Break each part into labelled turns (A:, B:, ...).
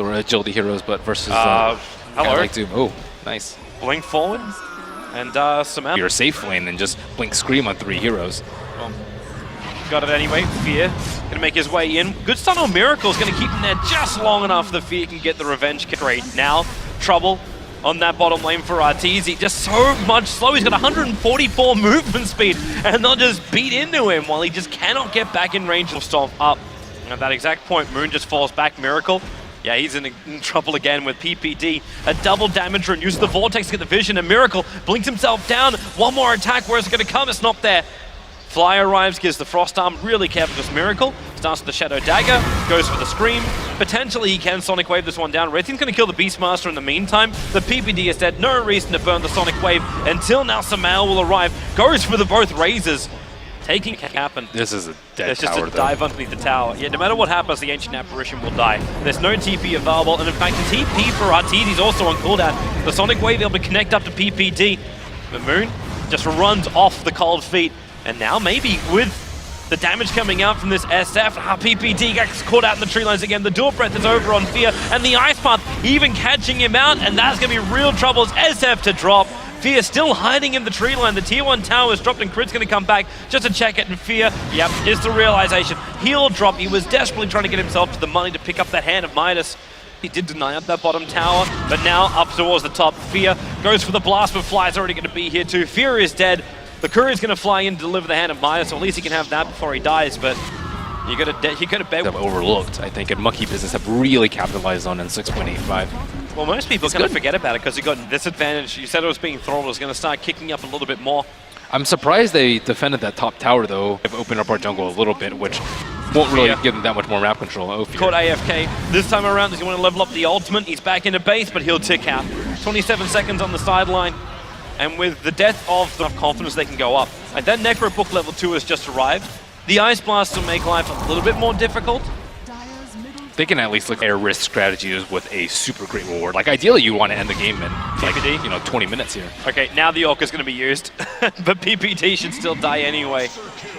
A: or agility heroes, but versus
B: hello.
A: like Doom. Oh, nice.
B: Blink forward, and some
A: You're safe lane and just blink scream on 3 heroes.
B: Well, got it anyway. Fear gonna make his way in. Good stun on Miracle's gonna keep him there just long enough that Fear can get the revenge kick. Great. Now, trouble on that bottom lane for Arteezy. Just so much slow. He's got 144 movement speed, and they'll just beat into him while he just cannot get back in range of Stomp up. And at that exact point, Moon just falls back. Miracle, yeah, he's in trouble again with PPD. A double damage rune, uses the Vortex to get the vision, and Miracle blinks himself down. One more attack, where's it gonna come? It's not there. Fly arrives, gives the Frost Arm, really careful because Miracle starts with the Shadow Dagger, goes for the Scream. Potentially he can Sonic Wave this one down. Red Team's gonna kill the Beastmaster in the meantime. The PPD is dead, no reason to burn the Sonic Wave until now Samael will arrive. Goes for the both Razors. Taking cap, and
A: this is a dead
B: there's
A: tower,
B: just a dive underneath the tower. Yeah, no matter what happens, the Ancient Apparition will die. There's no TP available, and in fact, the TP for Arteezy is also on cooldown. The Sonic Wave able to connect up to PPD. But Moon just runs off the cold feet, and now maybe with the damage coming out from this SF, PPD gets caught out in the tree lines again. The Dual Breath is over on Fear, and the Ice Path even catching him out, and that's going to be real trouble as SF to drop. Fear still hiding in the tree line. The tier 1 tower is dropped, and Crit's going to come back just to check it. And Fear, yep, is the realization. He'll drop. He was desperately trying to get himself to the money to pick up that hand of Midas. He did deny up that bottom tower, but now up towards the top. Fear goes for the blast, but Fly's already going to be here too. Fear is dead. The Courier's going to fly in to deliver the hand of Midas, so at least he can have that before he dies, but you got to bet.
A: Have overlooked, I think, and Monkey Business have really capitalized on in 6.85.
B: Well, most people kind of forget about it because he got this advantage. You said it was being thrown. It was going to start kicking up a little bit more.
A: I'm surprised they defended that top tower, though. They've opened up our jungle a little bit, which won't really give them that much more map control. Oh,
B: caught AFK. This time around, he's going to level up the ultimate. He's back into base, but he'll tick out. 27 seconds on the sideline. And with the death of the confidence, they can go up. Like that Necro Book level 2 has just arrived. The Ice Blast will make life a little bit more difficult.
A: They can at least look at a risk strategies with a super great reward. Like ideally, you want to end the game in like 20 minutes here.
B: Okay, now the Orc is going to be used, but PPD should still die anyway.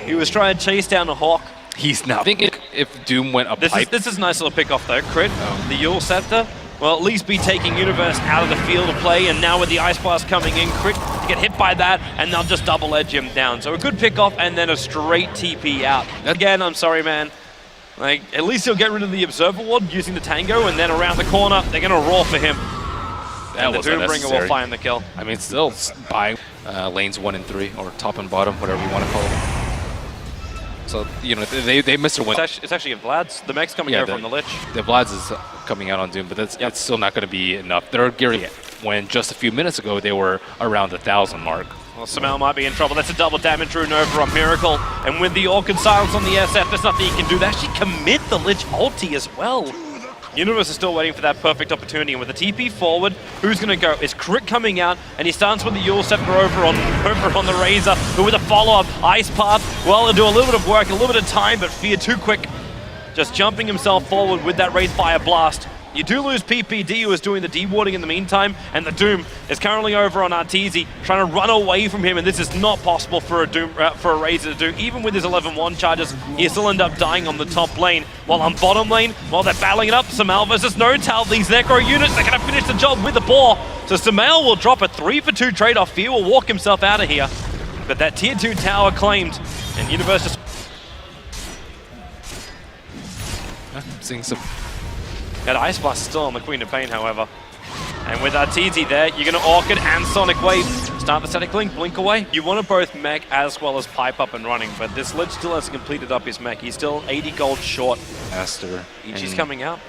B: He was trying to chase down a Hawk.
A: He's not. I think if Doom went up
B: this is a nice little pick off though. Crit, the Yule Scepter. Well, at least be taking Universe out of the field of play, and now with the Ice Blast coming in, Crit to get hit by that, and they'll just double edge him down. So a good pick off, and then a straight TP out. Again, I'm sorry, man. Like, at least he'll get rid of the Observer Ward using the Tango, and then around the corner, they're going to roar for him. And the Doombringer will find the kill.
A: I mean, still buying lanes 1 and 3, or top and bottom, whatever you want to call it. So, you know, they missed a win.
B: It's actually Vlad's. The mech's coming over from the Lich.
A: The Vlad's is coming out on Doom, but it's still not going to be enough. They're gearing it when just a few minutes ago they were around the 1,000 mark.
B: Well, Samael might be in trouble. That's a double damage rune over on Miracle. And with the Orchid Silence on the SF, there's nothing he can do. They actually commit the Lich ulti as well. Universe is still waiting for that perfect opportunity, and with the TP forward, who's going to go? Is Crit coming out, and he starts with the Yule Scepter over on the Razor, but with a follow-up Ice Path, well, he'll do a little bit of work, a little bit of time, but Fear too quick. Just jumping himself forward with that Wraith Fire Blast. You do lose PPD, who is doing the dewarding in the meantime, and the Doom is currently over on Arteezy, trying to run away from him, and this is not possible for a Razor to do. Even with his 11-1 charges, he still end up dying on the top lane. While on bottom lane, while they're battling it up, Samael versus No-Tal, these Necro units, they're going to finish the job with the Boar. So Samael will drop a 3-for-2 trade-off. Fear will walk himself out of here. But that tier 2 tower claimed, and Universe just...
A: Seeing some...
B: That Ice Blast is still on the Queen of Pain, however. And with Arteezy there, you're going to Orchid and Sonic Wave. Start the static link, blink away. You want to both mech as well as pipe up and running, but this Lich still hasn't completed up his mech. He's still 80 gold short.
A: Master.
B: Ichi's coming out.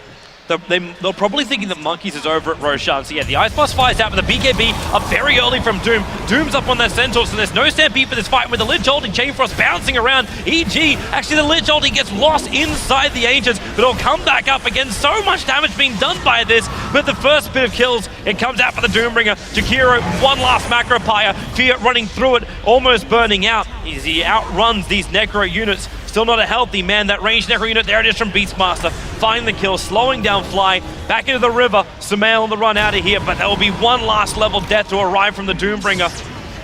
B: They're probably thinking that Monkeys is over at Roshan. So yeah, the Ice Blast fires out, but the BKB are very early from Doom. Doom's up on that Centaur, so there's no stampede for this fight with the Lich ulti, Chain Frost bouncing around. EG, actually the Lich ulti gets lost inside the Ancients, but it'll come back up again. So much damage being done by this, but the first bit of kills, it comes out for the Doombringer. Jakiro, one last Macro Pyre, Fear running through it, almost burning out. As he outruns these Necro units. Still not a healthy man. That ranged Necro unit, there it is from Beastmaster. Find the kill, slowing down Fly. Back into the river. Samael on the run out of here, but there will be one last level death to arrive from the Doombringer.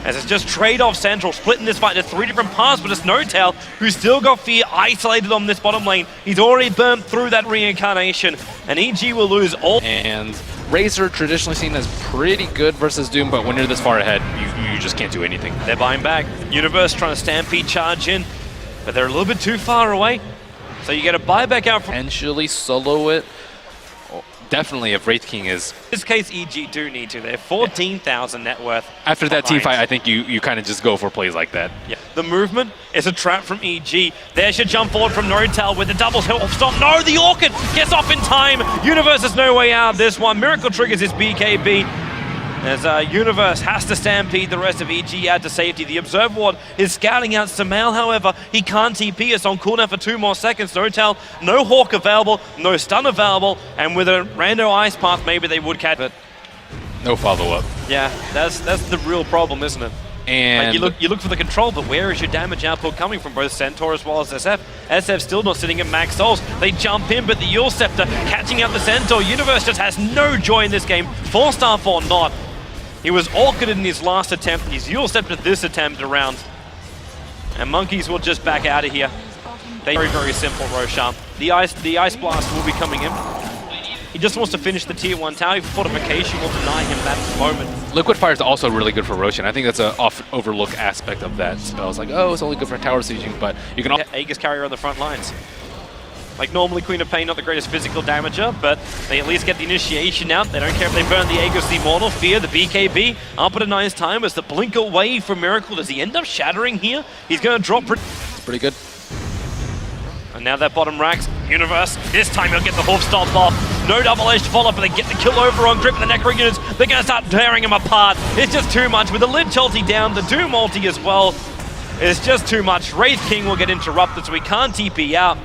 B: As it's just trade-off Central, splitting this fight into 3 different parts, but it's No-Tail who's still got Fear isolated on this bottom lane. He's already burnt through that reincarnation, and EG will lose all.
A: And Razor traditionally seen as pretty good versus Doom, but when you're this far ahead, you just can't do anything.
B: They're buying back. Universe trying to stampede charge in, but they're a little bit too far away. So you get a buyback out from...
A: Potentially solo it. Oh, definitely if Wraith King is...
B: In this case, EG do need to. They're 14,000 net worth.
A: After that
B: behind.
A: team fight, I think you kind of just go for plays like that.
B: Yeah. The movement is a trap from EG. There should jump forward from No-Tail with the double stop. No, the Orchid gets off in time. Universe has no way out of this one. Miracle triggers his BKB. As Universe has to stampede the rest of EG out to safety. The Observe Ward is scouting out Samal, however. He can't TP. It's on cooldown for 2 more seconds. No-Tail, no Hawk available, no stun available, and with a rando Ice Path, maybe they would catch it.
A: No follow-up.
B: Yeah, that's the real problem, isn't it?
A: And
B: Like you look for the control, but where is your damage output coming from both Centaur as well as SF? SF still not sitting at max souls. They jump in, but the Yule Scepter catching out the Centaur. Universe just has no joy in this game, 4-star or not. He was awkward in his last attempt. He's Yule Scepter this attempt around. And Monkeys will just back out of here. Very, very simple, Roshan. The Ice Blast will be coming in. He just wants to finish the tier 1 tower. Fortification will deny him that moment.
A: Liquid Fire is also really good for Roshan. I think that's an overlooked aspect of that spell. It's like, oh, it's only good for tower sieging, but you can...
B: Aegis Carrier on the front lines. Like normally Queen of Pain, not the greatest physical damager, but they at least get the initiation out. They don't care if they burn the Aegis, the Immortal. Fear, the BKB, up at a nice time as the blink away from Miracle. Does he end up shattering here? He's going to drop...
A: It's pretty good.
B: And now that bottom racks, Universe, this time he'll get the hoof stomp off. No double-edged follow-up, but they get the kill over on Grip and the Necro units. They're going to start tearing him apart. It's just too much. With the Lich ulti down, the Doom ulti as well. It's just too much. Wraith King will get interrupted, so he can't TP out.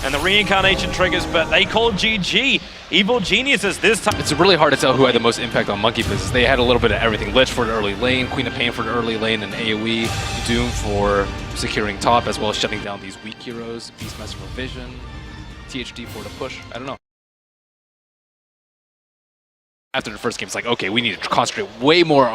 B: And the reincarnation triggers, but they call GG. Evil Geniuses this time.
A: It's really hard to tell who had the most impact on Monkey Business. They had a little bit of everything. Lich for the early lane, Queen of Pain for the early lane, and AoE. Doom for securing top, as well as shutting down these weak heroes. Beastmaster for vision. THD for the push. I don't know. After the first game, it's like, okay, we need to concentrate way more on